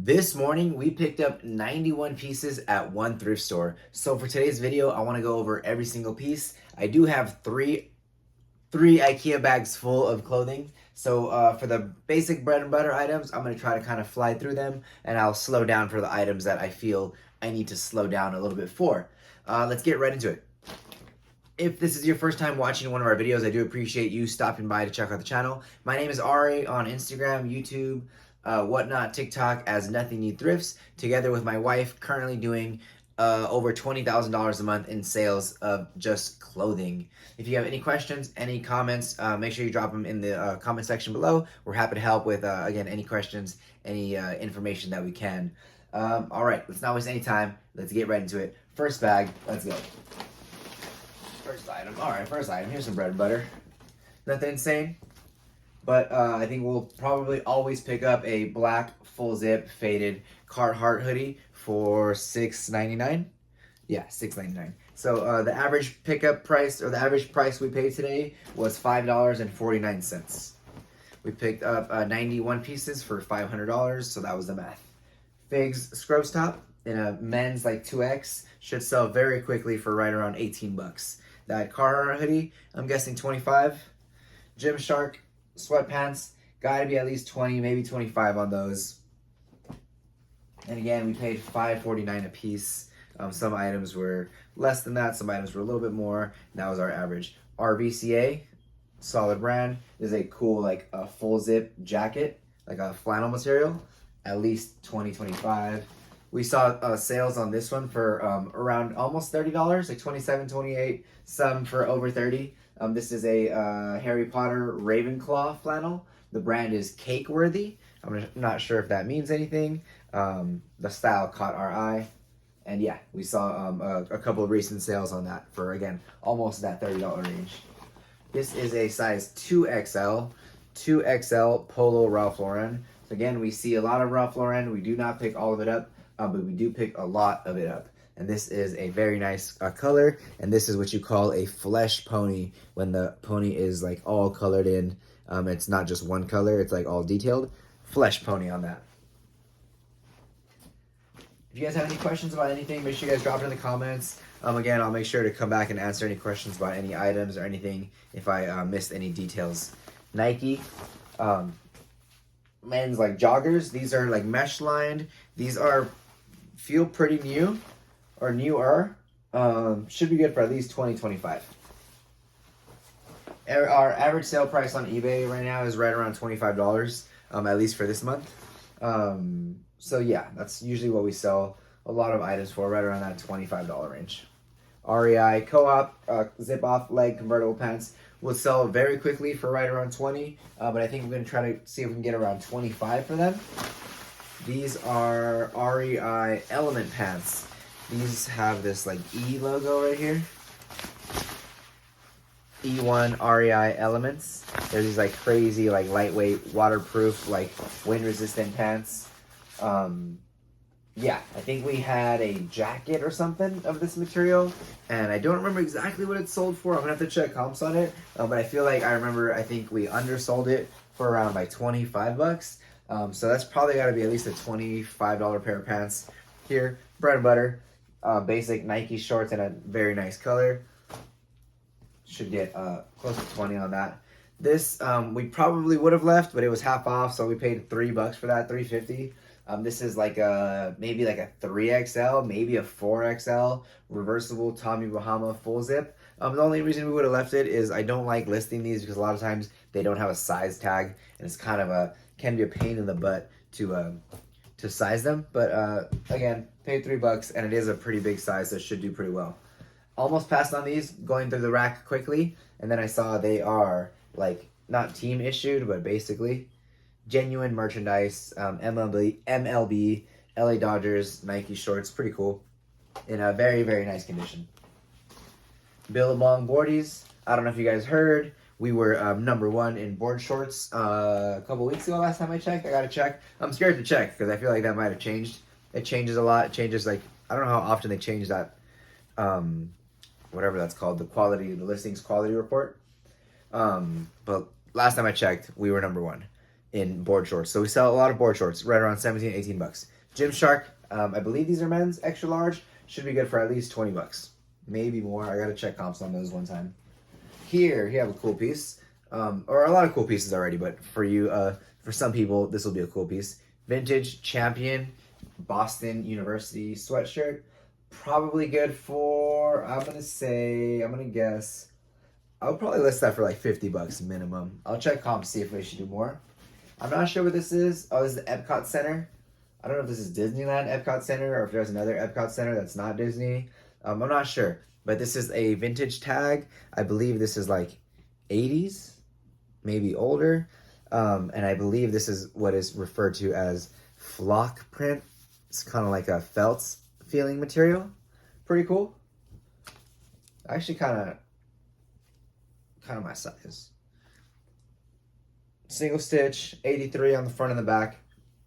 This morning, we picked up 91 pieces at one thrift store. So for today's video, I want to go over every single piece. I do have three IKEA bags full of clothing. So for the basic bread and butter items, I'm going to try to kind of fly through them, and I'll slow down for the items that I feel I need to slow down a little bit for. Let's get right into it. If this is your first time watching one of our videos, I do appreciate you stopping by to check out the channel. My name is Ari on Instagram, YouTube, whatnot, TikTok as Nothing Need Thrifts, together with my wife, currently doing over $20,000 a month in sales of just clothing. If you have any questions, any comments, make sure you drop them in the comment section below. We're happy to help with, again, any questions, any information that we can. All right, let's not waste any time. Let's get right into it. First bag, let's go. First item. All right, first item. Here's some bread and butter. Nothing insane, but I think we'll probably always pick up a black full zip faded Carhartt hoodie for $6.99. Yeah, $6.99. So the average pickup price, or the average price we paid today, was $5.49. We picked up 91 pieces for $500, so that was the math. Figs Scrubs top in a men's like 2X should sell very quickly for right around 18 bucks. That Carhartt hoodie, I'm guessing 25. Gymshark sweatpants, gotta be at least 20, maybe 25 on those. And again, we paid $5.49 a piece. Some items were less than that, some items were a little bit more, and that was our average. RVCA, solid brand, is a cool like a full zip jacket, like a flannel material, at least 20, 25. We saw sales on this one for around almost $30, like 27, 28, some for over 30. This is a Harry Potter Ravenclaw flannel. The brand is Cakeworthy. I'm not sure if that means anything. The style caught our eye. And yeah, we saw a couple of recent sales on that for, again, almost that $30 range. This is a size 2XL Polo Ralph Lauren. So again, we see a lot of Ralph Lauren. We do not pick all of it up. But we do pick a lot of it up. And this is a very nice color. And this is what you call a flesh pony, when the pony is like all colored in. It's not just one color, it's like all detailed. Flesh pony on that. If you guys have any questions about anything, make sure you guys drop it in the comments. Again, I'll make sure to come back and answer any questions about any items or anything if I missed any details. Nike. Men's like joggers. These are like mesh lined. These feel pretty new or newer. Should be good for at least 20, 25. Our average sale price on eBay right now is right around $25, at least for this month. So yeah, that's usually what we sell a lot of items for, right around that $25 range. REI Co-op zip off leg convertible pants will sell very quickly for right around 20, but I think we're going to try to see if we can get around 25 for them. These are REI Element pants. These have this like E logo right here. E1 REI Elements. They're these like crazy, like lightweight, waterproof, like wind resistant pants. Yeah, I think we had a jacket or something of this material, and I don't remember exactly what it sold for. I'm gonna have to check comps on it, but I feel like I think we undersold it for around like 25 bucks. So that's probably got to be at least a $25 pair of pants. Here, bread and butter, basic Nike shorts in a very nice color. Should get close to 20 on that. This we probably would have left, but it was half off, so we paid $3 for that, $3.50. This is like maybe like a 3XL, maybe a 4XL reversible Tommy Bahama full zip. The only reason we would have left it is I don't like listing these because a lot of times they don't have a size tag, and it's kind of can be a pain in the butt to size them. But again, paid $3, and it is a pretty big size, so it should do pretty well. Almost passed on these, going through the rack quickly, and then I saw they are like not team issued, but basically genuine merchandise. MLB, LA Dodgers, Nike shorts, pretty cool, in a very, very nice condition. Billabong boardies. I don't know if you guys heard, we were #1 in board shorts a couple weeks ago. Last time I checked, I gotta check. I'm scared to check because I feel like that might have changed. It changes a lot. It changes, like, I don't know how often they change that. Whatever that's called, the listings quality report. But last time I checked, we were #1 in board shorts. So we sell a lot of board shorts, right around 17, 18 bucks. Gymshark, I believe these are men's, extra large, should be good for at least 20 bucks. Maybe more. I gotta check comps on those one time. Here, you have a cool piece, or a lot of cool pieces already, but for you, for some people, this will be a cool piece. Vintage Champion Boston University sweatshirt. Probably good for, I'm gonna guess, I'll probably list that for like 50 bucks minimum. I'll check comps, see if we should do more. I'm not sure what this is. Oh, this is the Epcot Center. I don't know if this is Disneyland Epcot Center or if there's another Epcot Center that's not Disney. I'm not sure. But this is a vintage tag. I believe this is like 80s, maybe older. And I believe this is what is referred to as flock print. It's kind of like a felt feeling material. Pretty cool. Actually kind of my size. Single stitch, 83 on the front and the back.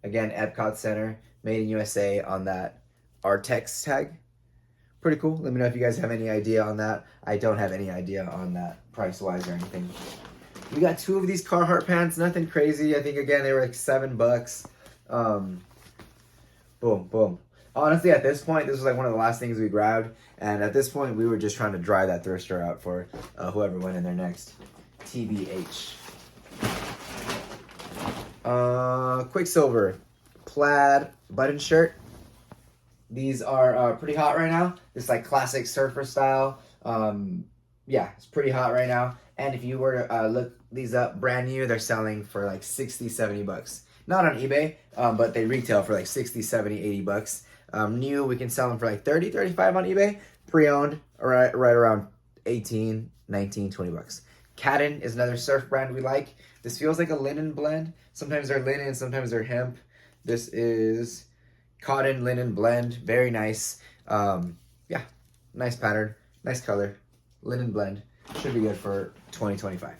Again, Epcot Center, made in USA on that Artex tag. Pretty cool. Let me know if you guys have any idea on that. I don't have any idea on that price-wise or anything. We got 2 of these Carhartt pants. Nothing crazy. I think, again, they were like 7 bucks. Boom, boom. Honestly, at this point, this was like one of the last things we grabbed. And at this point, we were just trying to dry that thrift store out for whoever went in there next. TBH. Quicksilver plaid button shirt. These are pretty hot right now. This like classic surfer style. Yeah, it's pretty hot right now. And if you were to look these up brand new, they're selling for like 60, 70 bucks. Not on eBay, but they retail for like 60, 70, 80 bucks. New, we can sell them for like 30, 35 on eBay. Pre-owned, right around 18, 19, 20 bucks. Cadden is another surf brand we like. This feels like a linen blend. Sometimes they're linen, sometimes they're hemp. This is cotton linen blend. Very nice. Yeah, nice pattern, nice color. Linen blend. Should be good for 2025.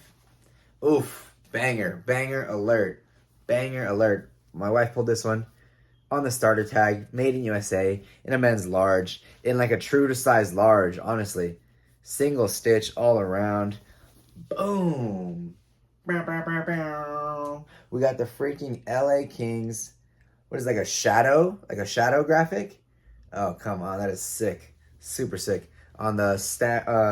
Oof, banger alert. Banger alert. My wife pulled this one on the starter tag, made in USA, in a men's large, in like a true to size large, honestly. Single stitch all around. Boom. We got the freaking LA Kings. What is it, like a shadow? Like a shadow graphic? Oh, come on. That is sick. Super sick. On the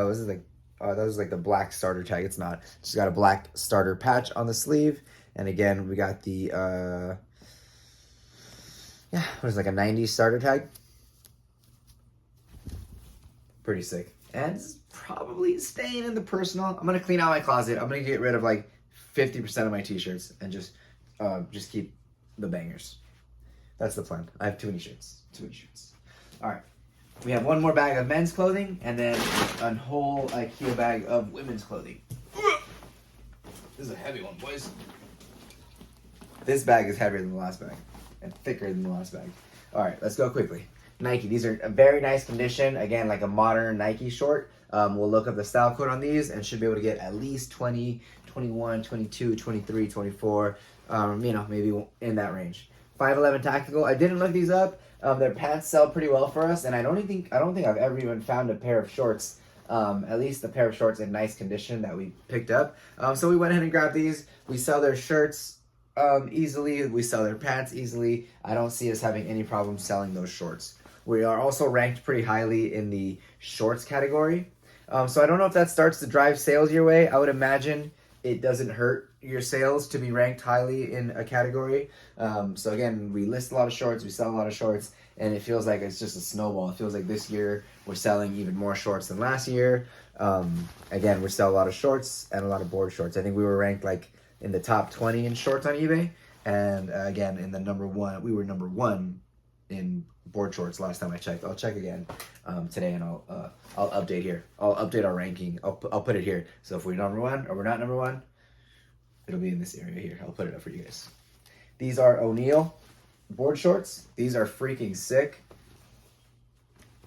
was it like, that was like the black starter tag. It's not. Just got a black starter patch on the sleeve. And again, we got the, yeah, it was like a 90s starter tag. Pretty sick. And it's probably staying in the personal. I'm going to clean out my closet. I'm going to get rid of like 50% of my t-shirts and just keep the bangers. That's the plan. I have too many shirts. All right. We have one more bag of men's clothing and then a whole IKEA bag of women's clothing. This is a heavy one, boys. This bag is heavier than the last bag and thicker than the last bag. All right, let's go quickly. Nike. These are a very nice condition. Again, like a modern Nike short. We'll look up the style code on these and should be able to get at least 20, 21, 22, 23, 24, maybe in that range. 511 Tactical. I didn't look these up. Their pants sell pretty well for us, and I don't think I've ever even found a pair of shorts, at least a pair of shorts in nice condition that we picked up. So we went ahead and grabbed these. We sell their shirts easily. We sell their pants easily. I don't see us having any problem selling those shorts. We are also ranked pretty highly in the shorts category. So I don't know if that starts to drive sales your way. I would imagine it doesn't hurt your sales to be ranked highly in a category. So again, we list a lot of shorts, we sell a lot of shorts, and it feels like it's just a snowball. It feels like this year we're selling even more shorts than last year. Again, we sell a lot of shorts and a lot of board shorts. I think we were ranked like in the top 20 in shorts on eBay. And again, in the we were number 1 in board shorts last time I checked. I'll check again today, and I'll update here. I'll update our ranking. I'll put it here. So if we're number 1 or we're not number 1, it'll be in this area here. I'll put it up for you guys. These are O'Neill board shorts. These are freaking sick.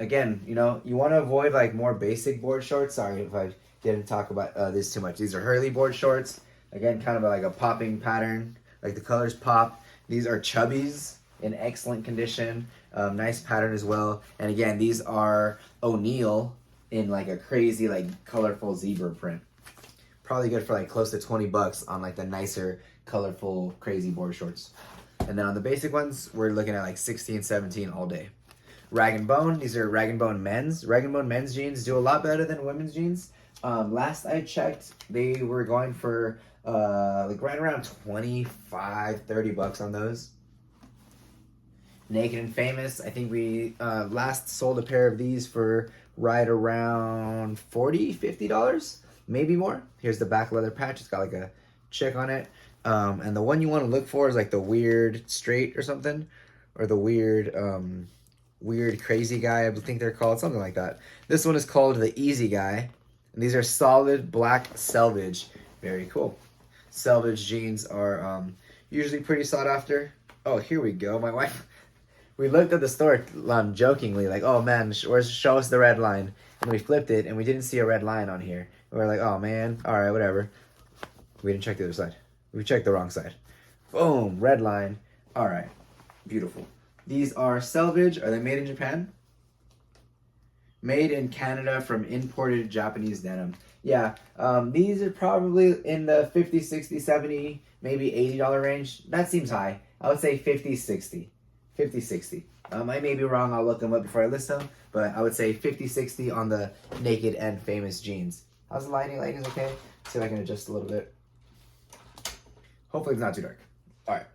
Again, you want to avoid like more basic board shorts. Sorry if I didn't talk about this too much. These are Hurley board shorts. Again, kind of like a popping pattern. Like the colors pop. These are Chubbies in excellent condition. Nice pattern as well. And again, these are O'Neill in like a crazy like colorful zebra print. Probably good for like close to 20 bucks on like the nicer colorful, crazy board shorts. And then on the basic ones, we're looking at like 16, 17 all day. Rag & Bone, these are Rag & Bone men's. Rag & Bone men's jeans do a lot better than women's jeans. Last I checked, they were going for like right around 25, 30 bucks on those. Naked and Famous, I think we last sold a pair of these for right around $40, $50, maybe more. Here's the back leather patch. It's got like a chick on it. And the one you want to look for is like the weird straight or something, or the weird crazy guy, I think they're called, something like that. This one is called the Easy Guy. And these are solid black selvage. Very cool. Selvage jeans are usually pretty sought after. Oh, here we go. My wife, we looked at the store jokingly, like, oh man, show us the red line. And we flipped it, and we didn't see a red line on here. We were like, oh man, all right, whatever. We didn't check the other side. We checked the wrong side. Boom, red line. All right, beautiful. These are selvage. Are they made in Japan? Made in Canada from imported Japanese denim. Yeah, these are probably in the 50, 60, 70, maybe $80 range. That seems high. I would say 50, 60. 50, 60. I may be wrong. I'll look them up before I list them. But I would say 50, 60 on the Naked and Famous jeans. How's the lighting? Lighting's okay? See if I can adjust a little bit. Hopefully it's not too dark. All right.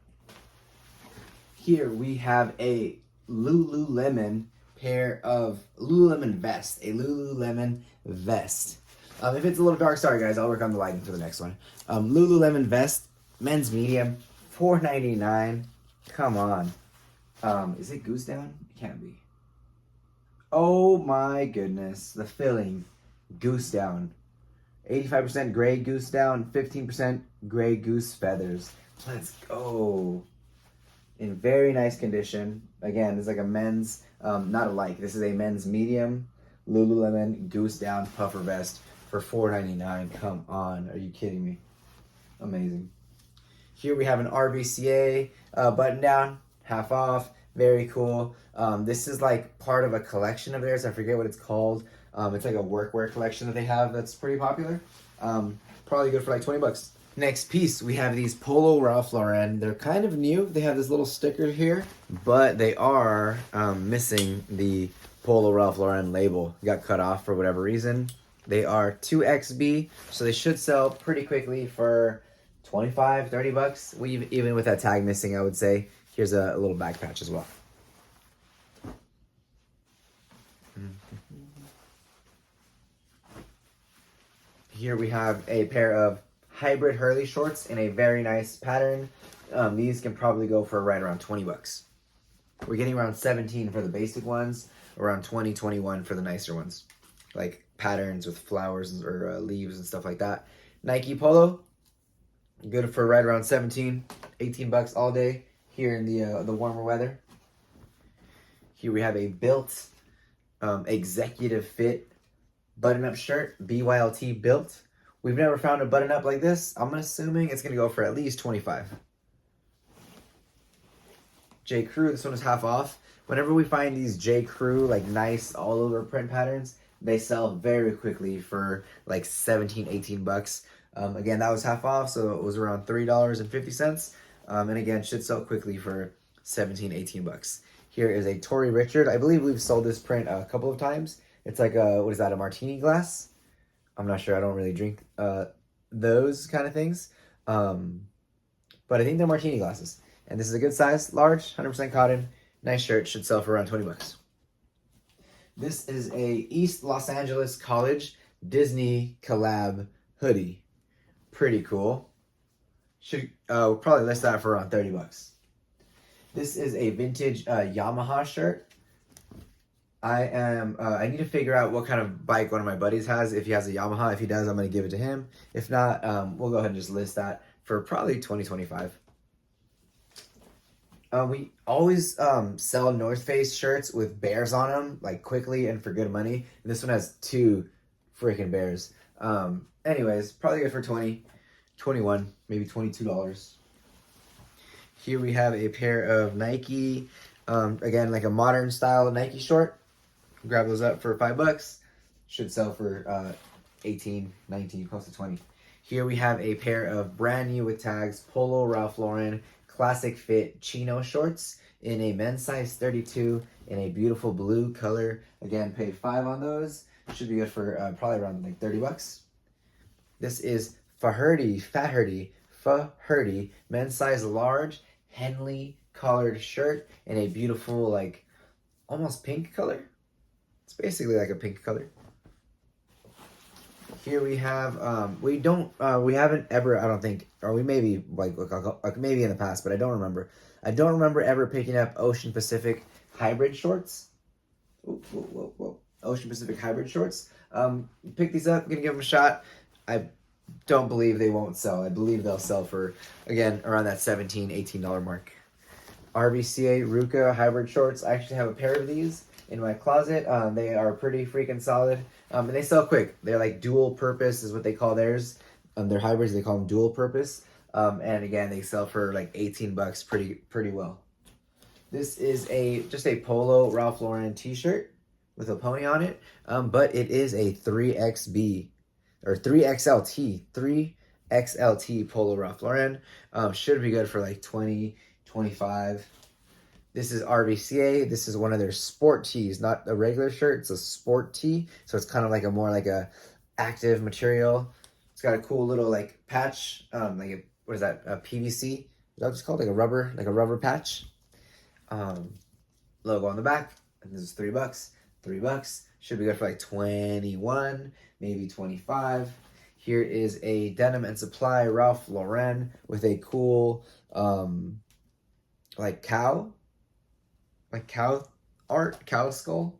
Here we have a Lululemon vest. A Lululemon vest. If it's a little dark, sorry guys, I'll work on the lighting for the next one. Lululemon vest, men's medium, $4.99. Come on. Is it goose down? It can't be. Oh my goodness. The filling, goose down. 85% gray goose down, 15% gray goose feathers. Let's go. In very nice condition. Again, it's like a men's, not alike. This is a men's medium Lululemon goose down puffer vest for $4.99. Come on, are you kidding me? Amazing. Here we have an RVCA button down, half off. Very cool. This is like part of a collection of theirs. I forget what it's called. It's like a workwear collection that they have that's pretty popular. Probably good for like 20 bucks. Next piece, we have these Polo Ralph Lauren. They're kind of new. They have this little sticker here, but they are missing the Polo Ralph Lauren label. It got cut off for whatever reason. They are 2XB, so they should sell pretty quickly for 25, 30 bucks. Even with that tag missing, I would say. Here's a little back patch as well. Here we have a pair of hybrid Hurley shorts in a very nice pattern. These can probably go for right around 20 bucks. We're getting around 17 for the basic ones, around 20, 21 for the nicer ones. Like patterns with flowers or leaves and stuff like that. Nike Polo, good for right around 17, 18 bucks all day here in the warmer weather. Here we have a Built Executive Fit button-up shirt, BYLT Built. We've never found a button-up like this. I'm assuming it's going to go for at least 25. J. Crew, this one is half off. Whenever we find these J. Crew, like nice all-over print patterns, they sell very quickly for like 17, 18 bucks. Again, that was half off, so it was around $3.50. And again, should sell quickly for 17, 18 bucks. Here is a Tory Richard. I believe we've sold this print a couple of times. It's like a, what is that, a martini glass? I'm not sure. I don't really drink those kind of things. But I think they're martini glasses. And this is a good size, large, 100% cotton. Nice shirt. Should sell for around 20 bucks. This is a East Los Angeles College Disney collab hoodie. Pretty cool. Should we'll probably list that for around 30 bucks. This is a vintage Yamaha shirt. I need to figure out what kind of bike one of my buddies has. If he has a Yamaha, if he does, I'm going to give it to him. If not, we'll go ahead and just list that for probably $20, $25. We always sell North Face shirts with bears on them, like quickly and for good money. And this one has 2 freaking bears. Anyways, probably good for 20, 21, maybe $22. Here we have a pair of Nike, again, like a modern style Nike short. Grab those up for $5. Should sell for 18, 19, close to 20. Here we have a pair of brand new with tags Polo Ralph Lauren classic fit chino shorts in a men's size 32 in a beautiful blue color. Again, paid $5 on those. Should be good for probably around like 30 bucks. This is Faherty, men's size large Henley collared shirt in a beautiful like almost pink color. It's basically like a pink color. Here we have we haven't ever, I don't think, or we maybe like maybe in the past, but I don't remember. I don't remember ever picking up Ocean Pacific hybrid shorts. Whoa. Ocean Pacific hybrid shorts. Pick these up, gonna give them a shot. I don't believe they won't sell. I believe they'll sell for, again, around that $17, $18 mark. RVCA Ruka hybrid shorts. I actually have a pair of these in my closet. They are pretty freaking solid. And they sell quick. They're like dual purpose is what they call theirs. They're hybrids. They call them dual purpose. And again, they sell for like 18 bucks pretty well. This is just a Polo Ralph Lauren t-shirt with a pony on it. But it is a 3XB or 3XLT. 3XLT Polo Ralph Lauren. Should be good for like 20, 25. This is RVCA. This is one of their sport tees, not a regular shirt. It's a sport tee, so it's kind of like a more like a active material. It's got a cool little like patch, what is that? A PVC? Is that what it's called? Like a rubber patch. Logo on the back. And this is $3. $3 should be good for like 21, maybe 25. Here is a Denim and Supply Ralph Lauren with a cool like cow art, cow skull.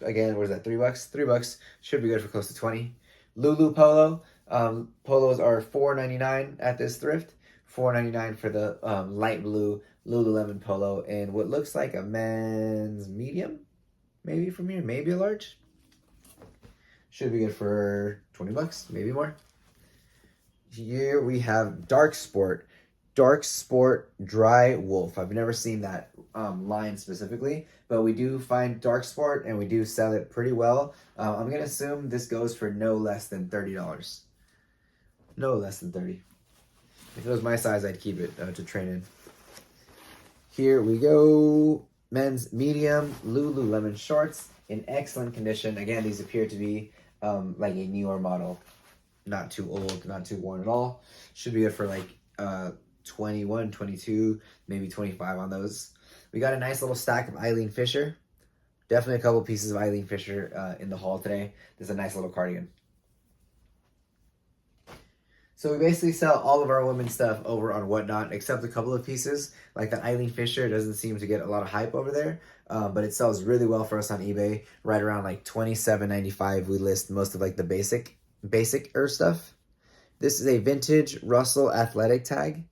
Again, what is that? $3? $3 should be good for close to 20. Lulu polo. Polos are $4.99 at this thrift. $4.99 for the light blue Lululemon polo in what looks like a men's medium, maybe from here, maybe a large. Should be good for 20 bucks, maybe more. Here we have Dark Sport Dry Wolf. I've never seen that line specifically, but we do find Dark Sport and we do sell it pretty well. I'm gonna assume this goes for no less than $30. No less than 30. If it was my size, I'd keep it to train in. Here we go. Men's medium Lululemon shorts in excellent condition. Again, these appear to be like a newer model. Not too old, not too worn at all. Should be good for like 21, 22, maybe 25 on those. We got a nice little stack of Eileen Fisher. Definitely a couple pieces of Eileen Fisher in the haul today. There's a nice little cardigan. So we basically sell all of our women's stuff over on Whatnot, except a couple of pieces. Like the Eileen Fisher doesn't seem to get a lot of hype over there, but it sells really well for us on eBay. Right around like $27.95. We list most of like the basic stuff. This is a vintage Russell Athletic tag.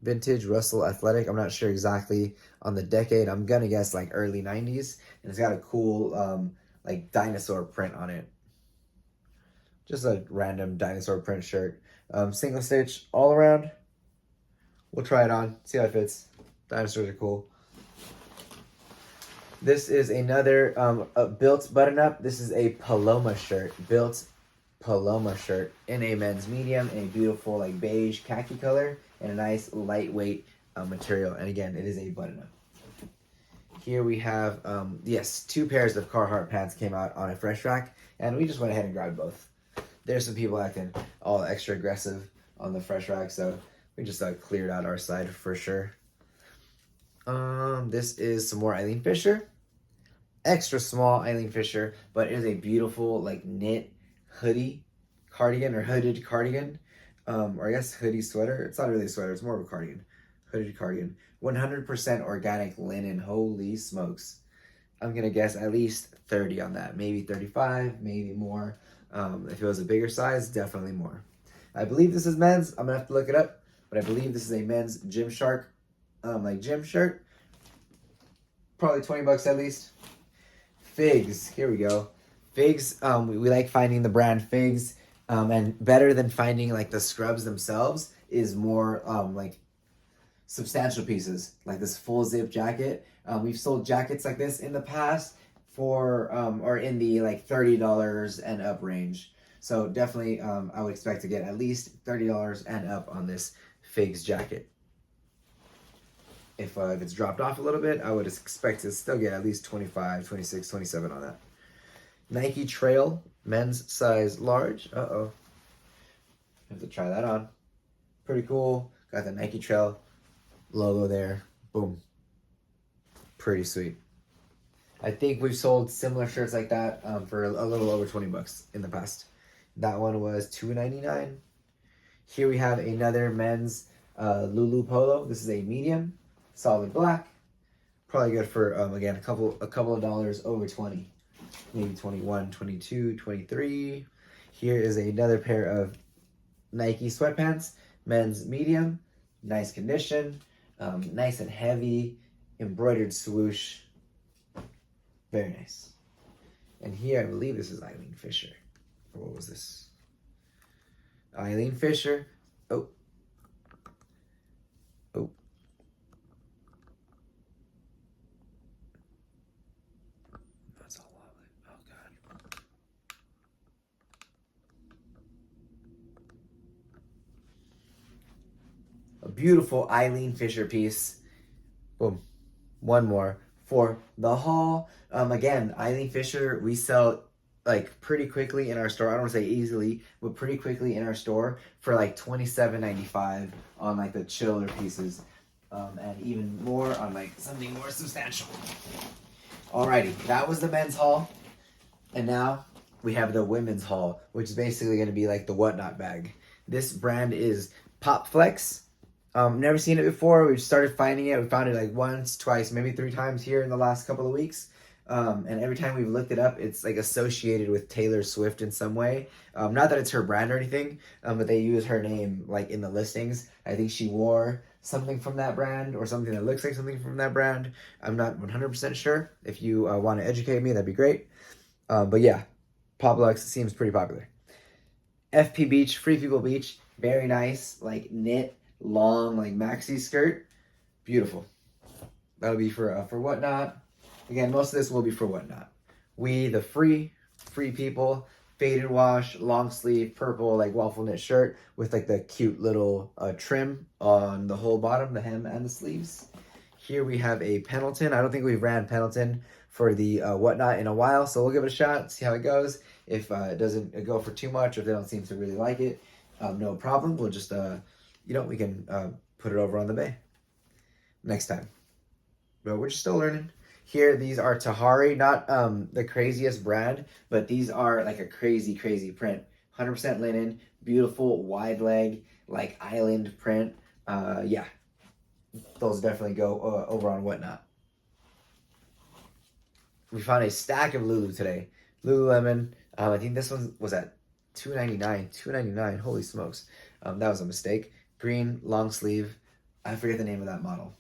Vintage Russell Athletic. I'm not sure exactly on the decade. I'm gonna guess like early 90s, and it's got a cool like dinosaur print on it. Just a random dinosaur print shirt. Single stitch all around. We'll try it on, see how it fits. Dinosaurs are cool. This is another Built button-up. This is a Paloma shirt. Built Paloma shirt in a men's medium, in a beautiful like beige khaki color, and a nice lightweight material. And again, it is a button-up. Here we have, yes, 2 pairs of Carhartt pants came out on a fresh rack, and we just went ahead and grabbed both. There's some people acting all extra aggressive on the fresh rack, so we just cleared out our side for sure. This is some more Eileen Fisher. Extra small Eileen Fisher, but it is a beautiful like knit hoodie cardigan or hooded cardigan. Or I guess hoodie sweater. It's not really a sweater, it's more of a cardigan. Hooded cardigan. 100% organic linen. Holy smokes. I'm gonna guess at least 30 on that. Maybe 35, maybe more. If it was a bigger size, definitely more. I believe this is men's. I'm gonna have to look it up, but I believe this is a men's Gymshark like gym shirt. Probably 20 bucks at least. Figs, here we go. Figs, we like finding the brand Figs, and better than finding like the scrubs themselves is more like substantial pieces, like this full zip jacket. We've sold jackets like this in the past for or in the like $30 and up range. So definitely, I would expect to get at least $30 and up on this Figs jacket. If it's dropped off a little bit, I would expect to still get at least 25, 26, 27 on that. Nike Trail, men's size large. Uh-oh. Have to try that on. Pretty cool. Got the Nike Trail logo there. Boom. Pretty sweet. I think we've sold similar shirts like that for a little over 20 bucks in the past. That one was $2.99. Here we have another men's Lulu polo. This is a medium, solid black. Probably good for, again, a couple of dollars over 20. Maybe 21, 22, 23. Here is another pair of Nike sweatpants, men's medium, nice condition, nice and heavy, embroidered swoosh. Very nice. And here, I believe this is Eileen Fisher. Or what was this? Eileen Fisher. Oh. Oh. That's all lovely. Oh, God. A beautiful Eileen Fisher piece. Boom. One more for the haul. Again, Eileen Fisher, we sell like pretty quickly in our store. I don't want to say easily, but pretty quickly in our store for like $27.95 on like the chiller pieces, and even more on like something more substantial. Alrighty, that was the men's haul, and now we have the women's haul, which is basically going to be like the Whatnot bag. This brand is Pop Flex. Never seen it before. We started finding it. We found it like once, twice, maybe 3 times here in the last couple of weeks. And every time we've looked it up, it's like associated with Taylor Swift in some way. Not that it's her brand or anything, but they use her name like in the listings. I think she wore something from that brand or something that looks like something from that brand. I'm not 100% sure. If you want to educate me, that'd be great. But yeah, Pop Flex seems pretty popular. FP Beach, Free People Beach, very nice, like knit, long, like maxi skirt. Beautiful. That'll be for Whatnot. Again, most of this will be for Whatnot. We, the free people, faded wash, long sleeve, purple, like waffle knit shirt with like the cute little trim on the whole bottom, the hem and the sleeves. Here we have a Pendleton. I don't think we've ran Pendleton for the Whatnot in a while, so we'll give it a shot, see how it goes. If it doesn't go for too much, or if they don't seem to really like it, no problem. We'll just, we can put it over on the bay next time. But we're just still learning. Here, these are Tahari, not the craziest brand, but these are like a crazy print. 100% linen, beautiful wide leg, like island print. Yeah, those definitely go over on Whatnot. We found a stack of Lulu today. Lululemon. I think this one was at $2.99. $2.99. Holy smokes. That was a mistake. Green, long sleeve. I forget the name of that model.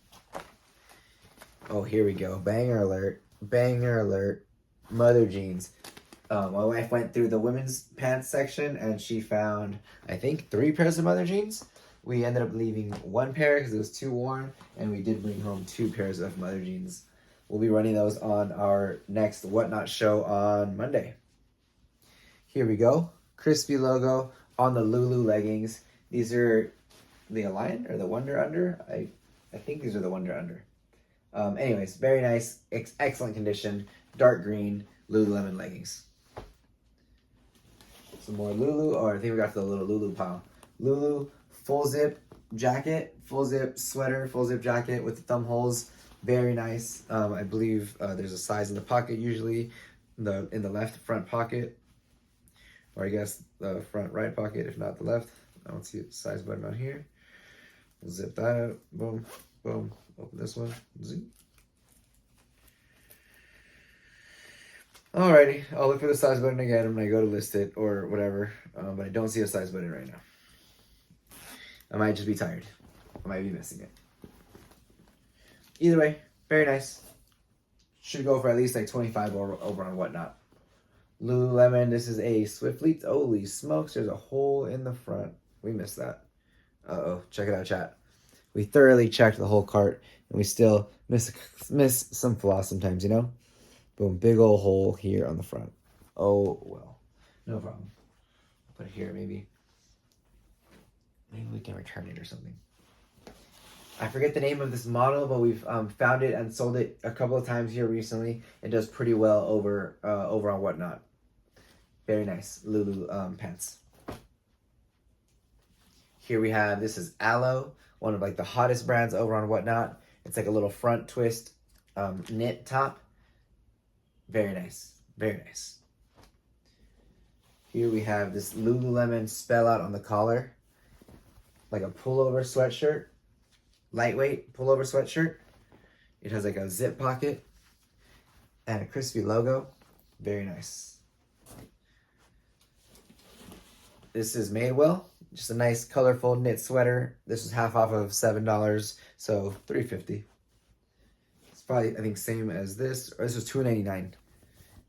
Oh, here we go. Banger alert. Banger alert. Mother jeans. My wife went through the women's pants section and she found, I think, 3 pairs of mother jeans. We ended up leaving 1 pair because it was too worn, and we did bring home 2 pairs of mother jeans. We'll be running those on our next Whatnot show on Monday. Here we go. Crispy logo on the Lulu leggings. These are the Align or the Wonder Under. I think these are the Wonder Under. Anyways, very nice, excellent condition, dark green Lululemon leggings. Some more Lulu, or I think we got to the little Lulu pile. Lulu full zip jacket, full zip sweater, full zip jacket with the thumb holes. Very nice. I believe there's a size in the pocket usually, in the left front pocket, or I guess the front right pocket, if not the left. I don't see a size button on here. We'll zip that out. Boom, boom. Open this one. Zip. Alrighty, I'll look for the size button again when I go to list it or whatever, but I don't see a size button right now. I might just be tired. I might be missing it. Either way, very nice. Should go for at least like 25 over on Whatnot. Lululemon, this is a Swiftly. Holy smokes, there's a hole in the front. We missed that. Uh-oh, check it out, chat. We thoroughly checked the whole cart, and we still miss some flaws sometimes, you know? Boom, big old hole here on the front. Oh, well, no problem. put it here, maybe. Maybe we can return it or something. I forget the name of this model, but we've found it and sold it a couple of times here recently. It does pretty well over on Whatnot. Very nice Lulu pants. Here we have, this is Aloe, one of like the hottest brands over on Whatnot. It's like a little front twist knit top. Very nice, very nice. Here we have this Lululemon spell out on the collar, like a pullover sweatshirt, lightweight pullover sweatshirt. It has like a zip pocket and a crispy logo. Very nice. This is Madewell, just a nice colorful knit sweater. This was half off of $7, so $3.50. It's probably, I think, same as this, or this was $2.99.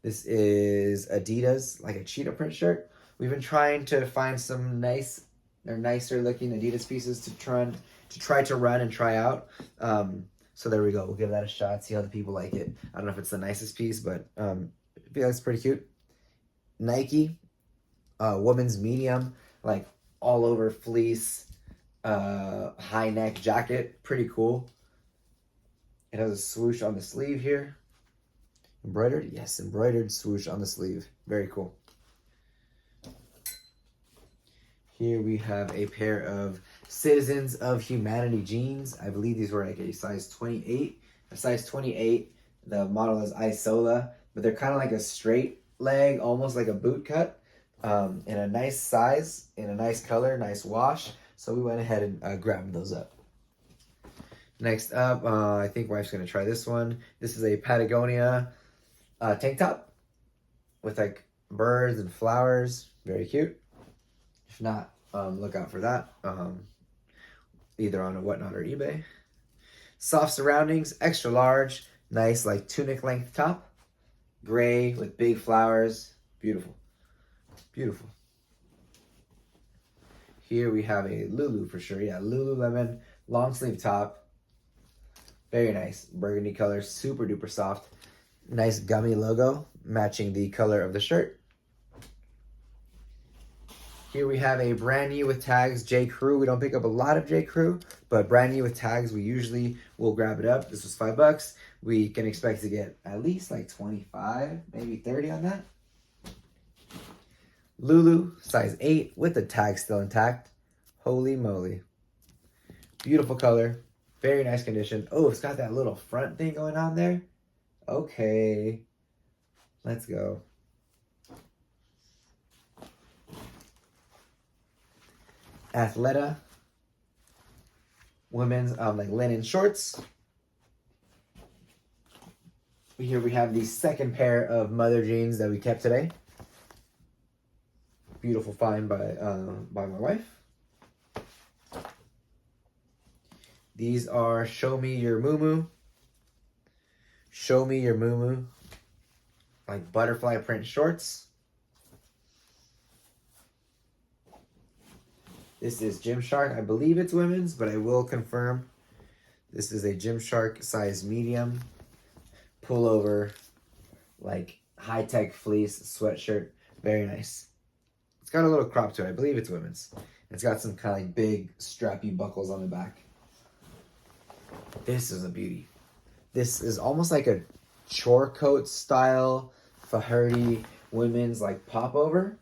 This is Adidas, like a cheetah print shirt. We've been trying to find some nice or nicer looking Adidas pieces to try to run and try out. So there we go. We'll give that a shot, see how the people like it. I don't know if it's the nicest piece, but I feel like it's pretty cute. Nike, women's medium, like all over fleece, high neck jacket. Pretty cool. It has a swoosh on the sleeve here. Embroidered? Yes, embroidered swoosh on the sleeve. Very cool. Here we have a pair of Citizens of Humanity jeans. I believe these were like a size 28. A size 28. The model is Isola, but they're kind of like a straight leg, almost like a boot cut, in a nice size, in a nice color, nice wash. So we went ahead and grabbed those up. Next up, I think wife's going to try this one. This is a Patagonia tank top with like birds and flowers. Very cute. If not, look out for that. Either on a Whatnot or eBay. Soft surroundings, extra large, nice like tunic length top. Gray with big flowers. Beautiful. Beautiful. Here we have a Lulu for sure. Yeah, Lululemon long sleeve top. Very nice. Burgundy color, super duper soft. Nice gummy logo matching the color of the shirt. Here we have a brand new with tags, J. Crew. We don't pick up a lot of J. Crew, but brand new with tags, we usually will grab it up. This was $5. We can expect to get at least like 25, maybe 30 on that. Lulu, size 8, with the tag still intact. Holy moly. Beautiful color. Very nice condition. Oh, it's got that little front thing going on there. Okay. Let's go. Athleta. Women's like linen shorts. Here we have the second pair of mother jeans that we kept today. Beautiful find by my wife. These are Show Me Your Muumuu. Show Me Your Muumuu. Like butterfly print shorts. This is Gymshark. I believe it's women's, but I will confirm. This is a Gymshark size medium. Pullover, like high-tech fleece sweatshirt. Very nice. It's got a little crop to it. I believe it's women's. It's got some kind of like big strappy buckles on the back. This is a beauty. This is almost like a chore coat style Faherty women's like popover.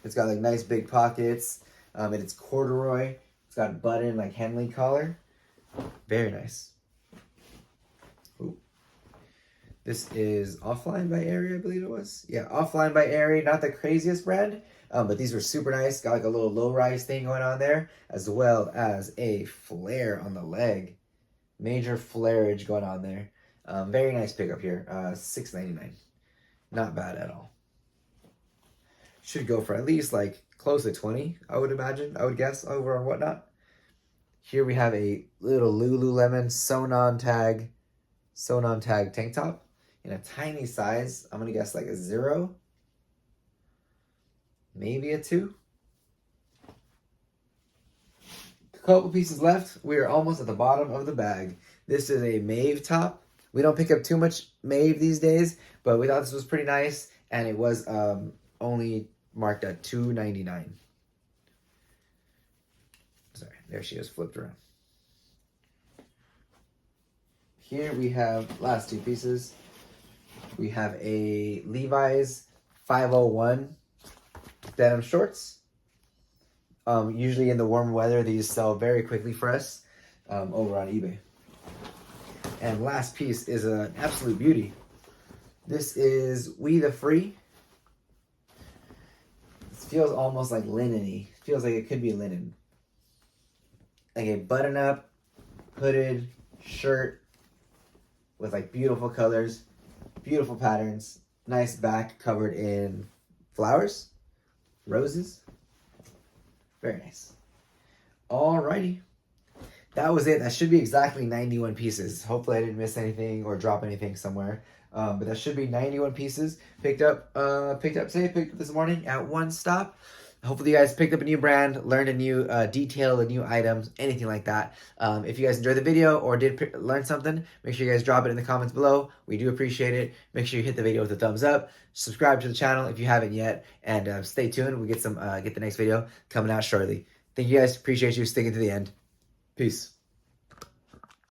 It's got like nice big pockets. And it's corduroy. It's got a button like Henley collar. Very nice. Ooh. This is Offline by Aerie, I believe it was. Yeah, Offline by Aerie. Not the craziest brand, but these were super nice. Got like a little low-rise thing going on there, as well as a flare on the leg. Major flareage going on there. Very nice pickup here. $6.99. Not bad at all. Should go for at least like close to 20, I would imagine. I would guess over on Whatnot. Here we have a little Lululemon sewn-on tag tank top in a tiny size. I'm gonna guess like a 0, maybe a 2. A couple pieces left. We are almost at the bottom of the bag. This is a Maeve top. We don't pick up too much Maeve these days, but we thought this was pretty nice, and it was only marked at $2.99. Sorry, there she is, flipped around. Here we have last two pieces. We have a Levi's 501 denim shorts. Usually in the warm weather, these sell very quickly for us over on eBay. And last piece is an absolute beauty. This is We the Free. This feels almost like linen-y. Feels like it could be linen. Like a button-up, hooded shirt with like beautiful colors, beautiful patterns, nice back covered in flowers, roses. Very nice. Alrighty. That was it. That should be exactly 91 pieces. Hopefully I didn't miss anything or drop anything somewhere. But that should be 91 pieces. Picked up this morning at one stop. Hopefully you guys picked up a new brand, learned a new detail, a new item, anything like that. If you guys enjoyed the video or did learn something, make sure you guys drop it in the comments below. We do appreciate it. Make sure you hit the video with a thumbs up. Subscribe to the channel if you haven't yet. And stay tuned. We get the next video coming out shortly. Thank you guys. Appreciate you sticking to the end. Peace.